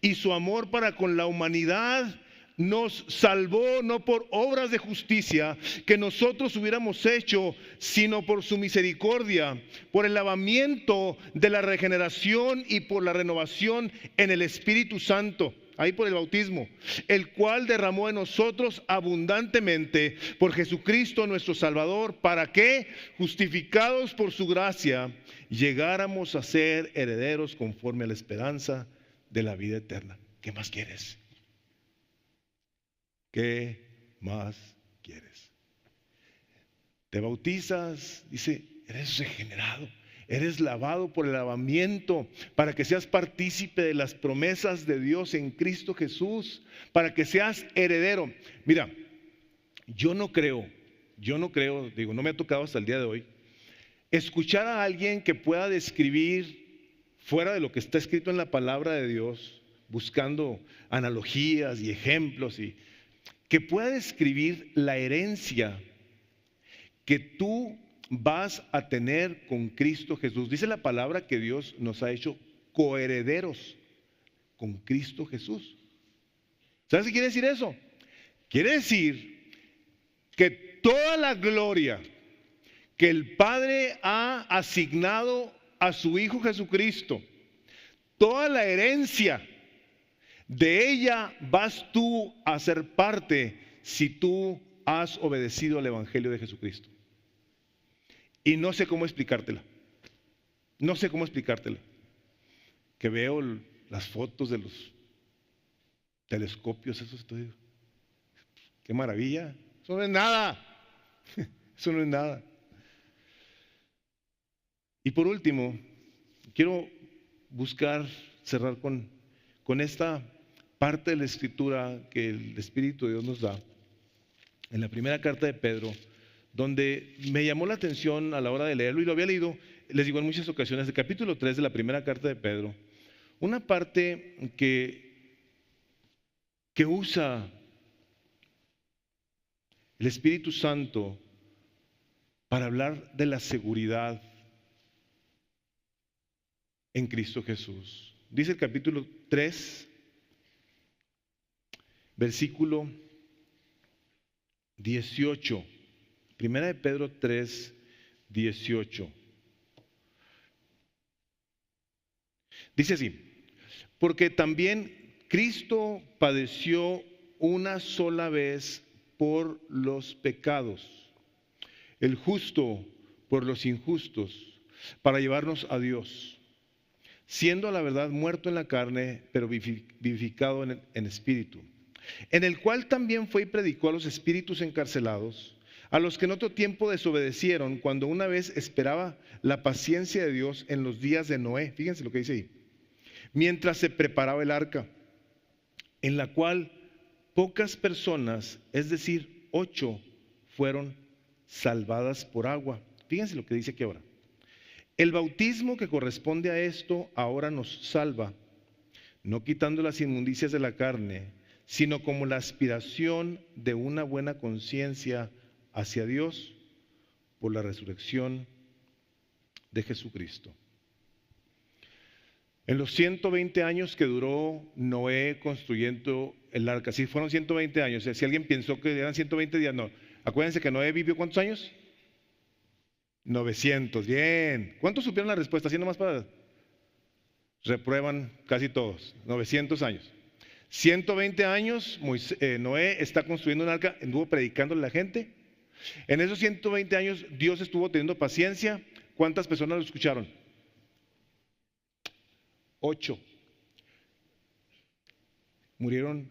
y su amor para con la humanidad, nos salvó no por obras de justicia que nosotros hubiéramos hecho, sino por su misericordia, por el lavamiento de la regeneración y por la renovación en el Espíritu Santo. Ahí por el bautismo, el cual derramó en nosotros abundantemente por Jesucristo nuestro Salvador, para que, justificados por su gracia, llegáramos a ser herederos conforme a la esperanza de la vida eterna. ¿Qué más quieres? ¿Qué más quieres? Te bautizas, dice, eres regenerado. Eres lavado por el lavamiento para que seas partícipe de las promesas de Dios en Cristo Jesús, para que seas heredero. Mira, yo no creo, digo, no me ha tocado hasta el día de hoy, escuchar a alguien que pueda describir fuera de lo que está escrito en la palabra de Dios, buscando analogías y ejemplos, y que pueda describir la herencia que tú vas a tener con Cristo Jesús. Dice la palabra que Dios nos ha hecho coherederos con Cristo Jesús. ¿Sabes qué quiere decir eso? Quiere decir que toda la gloria que el Padre ha asignado a su Hijo Jesucristo, toda la herencia de ella vas tú a ser parte si tú has obedecido al Evangelio de Jesucristo. Y no sé cómo explicártela. No sé cómo explicártela. Que veo las fotos de los telescopios, eso estoy. ¡Qué maravilla! Eso no es nada. Eso no es nada. Y por último, quiero buscar cerrar con esta parte de la Escritura que el Espíritu de Dios nos da en la primera carta de Pedro, donde me llamó la atención a la hora de leerlo, y lo había leído, les digo, en muchas ocasiones, el capítulo 3 de la primera carta de Pedro, una parte que usa el Espíritu Santo para hablar de la seguridad en Cristo Jesús. Dice el capítulo 3, versículo 18. Primera de Pedro 3, 18. Dice así: porque también Cristo padeció una sola vez por los pecados, el justo por los injustos, para llevarnos a Dios, siendo a la verdad muerto en la carne, pero vivificado en espíritu, en el cual también fue y predicó a los espíritus encarcelados, a los que en otro tiempo desobedecieron, cuando una vez esperaba la paciencia de Dios en los días de Noé. Fíjense lo que dice ahí: mientras se preparaba el arca, en la cual pocas personas, es decir, 8, fueron salvadas por agua. Fíjense lo que dice aquí ahora: el bautismo que corresponde a esto ahora nos salva, no quitando las inmundicias de la carne, sino como la aspiración de una buena conciencia hacia Dios por la resurrección de Jesucristo. En los 120 años que duró Noé construyendo el arca, si fueron 120 años, si alguien pensó que eran 120 días, no. Acuérdense que Noé vivió ¿cuántos años? 900, bien. ¿Cuántos supieron la respuesta? Así nomás para... Reprueban casi todos, 900 años. 120 años, Noé está construyendo un arca, anduvo predicándole a la gente. En esos 120 años Dios estuvo teniendo paciencia. ¿Cuántas personas lo escucharon? 8. Murieron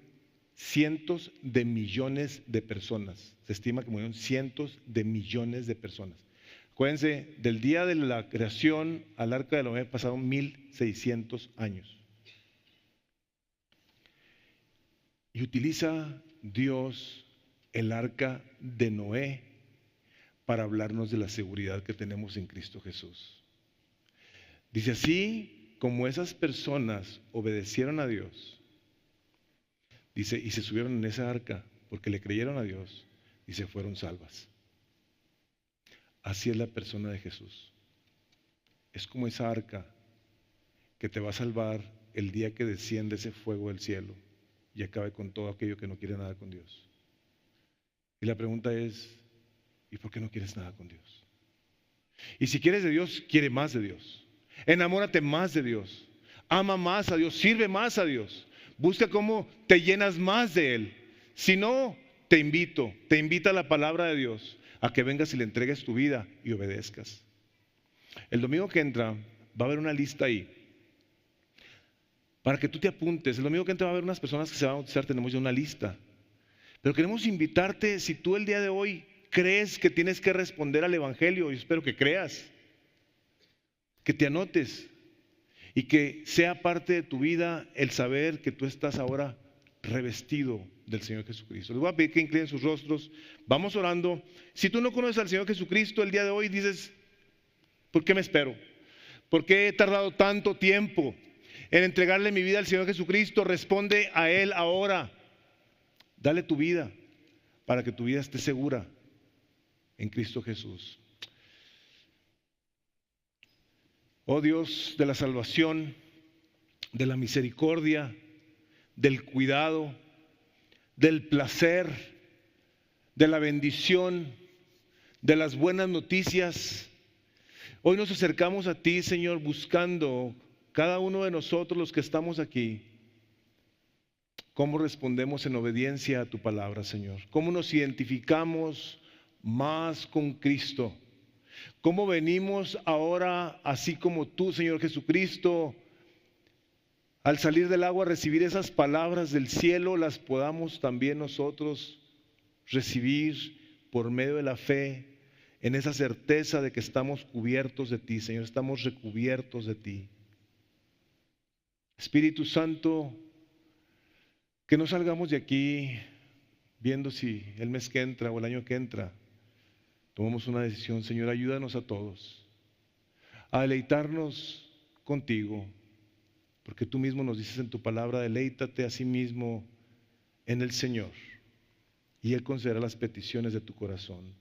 cientos de millones de personas. Se estima que murieron cientos de millones de personas. Acuérdense, del día de la creación al arca de Noé pasaron 1600 años. Y utiliza Dios el arca de Noé para hablarnos de la seguridad que tenemos en Cristo Jesús. Dice: así como esas personas obedecieron a Dios, dice, y se subieron en esa arca porque le creyeron a Dios y se fueron salvas. Así es la persona de Jesús. Es como esa arca que te va a salvar el día que desciende ese fuego del cielo y acabe con todo aquello que no quiere nada con Dios. Y la pregunta es: ¿y por qué no quieres nada con Dios? Y si quieres de Dios, quiere más de Dios. Enamórate más de Dios. Ama más a Dios. Sirve más a Dios. Busca cómo te llenas más de Él. Si no, te invita la palabra de Dios a que vengas y le entregues tu vida y obedezcas. El domingo que entra va a haber una lista ahí para que tú te apuntes. El domingo que entra va a haber unas personas que se van a bautizar. Tenemos ya una lista. Pero queremos invitarte, si tú el día de hoy crees que tienes que responder al Evangelio, yo espero que creas, que te anotes y que sea parte de tu vida el saber que tú estás ahora revestido del Señor Jesucristo. Les voy a pedir que inclinen sus rostros. Vamos orando. Si tú no conoces al Señor Jesucristo el día de hoy, dices: ¿por qué me espero? ¿Por qué he tardado tanto tiempo? en entregarle mi vida al Señor Jesucristo. Responde a Él ahora. Dale tu vida para que tu vida esté segura en Cristo Jesús. Oh Dios de la salvación, de la misericordia, del cuidado, del placer, de la bendición, de las buenas noticias. Hoy nos acercamos a ti, Señor, buscando cada uno de nosotros los que estamos aquí, cómo respondemos en obediencia a tu palabra, Señor. Cómo nos identificamos más con Cristo. Cómo venimos ahora, así como tú, Señor Jesucristo, al salir del agua, recibir esas palabras del cielo, las podamos también nosotros recibir por medio de la fe, en esa certeza de que estamos cubiertos de ti, Señor, estamos recubiertos de ti. Espíritu Santo, que no salgamos de aquí viendo si el mes que entra o el año que entra tomamos una decisión. Señor, ayúdanos a todos a deleitarnos contigo, porque tú mismo nos dices en tu palabra: deleítate a sí mismo en el Señor y Él concederá las peticiones de tu corazón.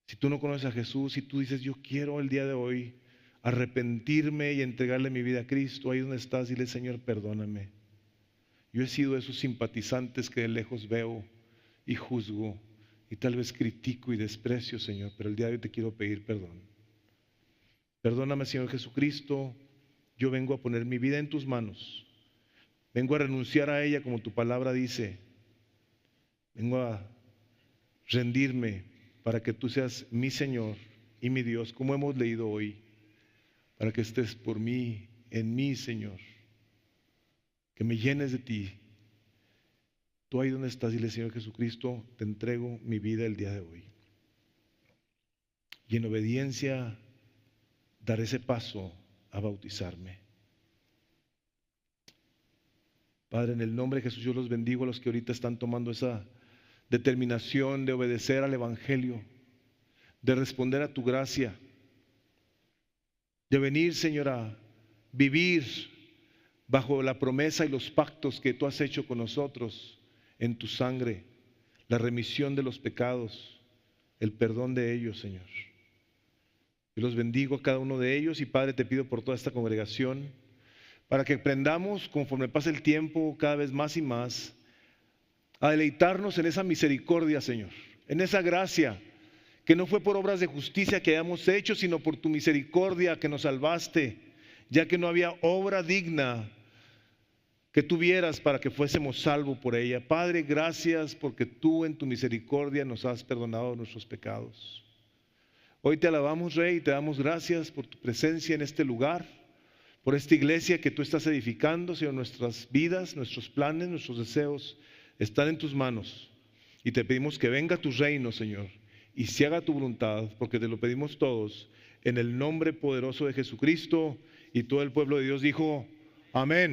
Si tú no conoces a Jesús, si tú dices: yo quiero el día de hoy arrepentirme y entregarle mi vida a Cristo, ahí donde estás, dile: Señor, perdóname. Yo he sido de esos simpatizantes que de lejos veo y juzgo y tal vez critico y desprecio, Señor, pero el día de hoy te quiero pedir perdón. Perdóname, Señor Jesucristo, yo vengo a poner mi vida en tus manos. Vengo a renunciar a ella como tu palabra dice. Vengo a rendirme para que tú seas mi Señor y mi Dios, como hemos leído hoy, para que estés por mí, en mí, Señor, que me llenes de ti. Tú ahí donde estás, dile: Señor Jesucristo, te entrego mi vida el día de hoy. Y en obediencia daré ese paso a bautizarme. Padre, en el nombre de Jesús yo los bendigo a los que ahorita están tomando esa determinación de obedecer al Evangelio, de responder a tu gracia, de venir, Señor, a vivir bajo la promesa y los pactos que tú has hecho con nosotros en tu sangre, la remisión de los pecados, el perdón de ellos, Señor. Yo los bendigo a cada uno de ellos y, Padre, te pido por toda esta congregación para que aprendamos, conforme pasa el tiempo, cada vez más y más, a deleitarnos en esa misericordia, Señor, en esa gracia que no fue por obras de justicia que hayamos hecho, sino por tu misericordia que nos salvaste, ya que no había obra digna que tuvieras para que fuésemos salvos por ella. Padre, gracias porque tú en tu misericordia nos has perdonado nuestros pecados. Hoy te alabamos, Rey, y te damos gracias por tu presencia en este lugar, por esta iglesia que tú estás edificando. Señor, nuestras vidas, nuestros planes, nuestros deseos están en tus manos y te pedimos que venga tu reino, Señor, y se haga tu voluntad, porque te lo pedimos todos en el nombre poderoso de Jesucristo. Y todo el pueblo de Dios dijo: amén.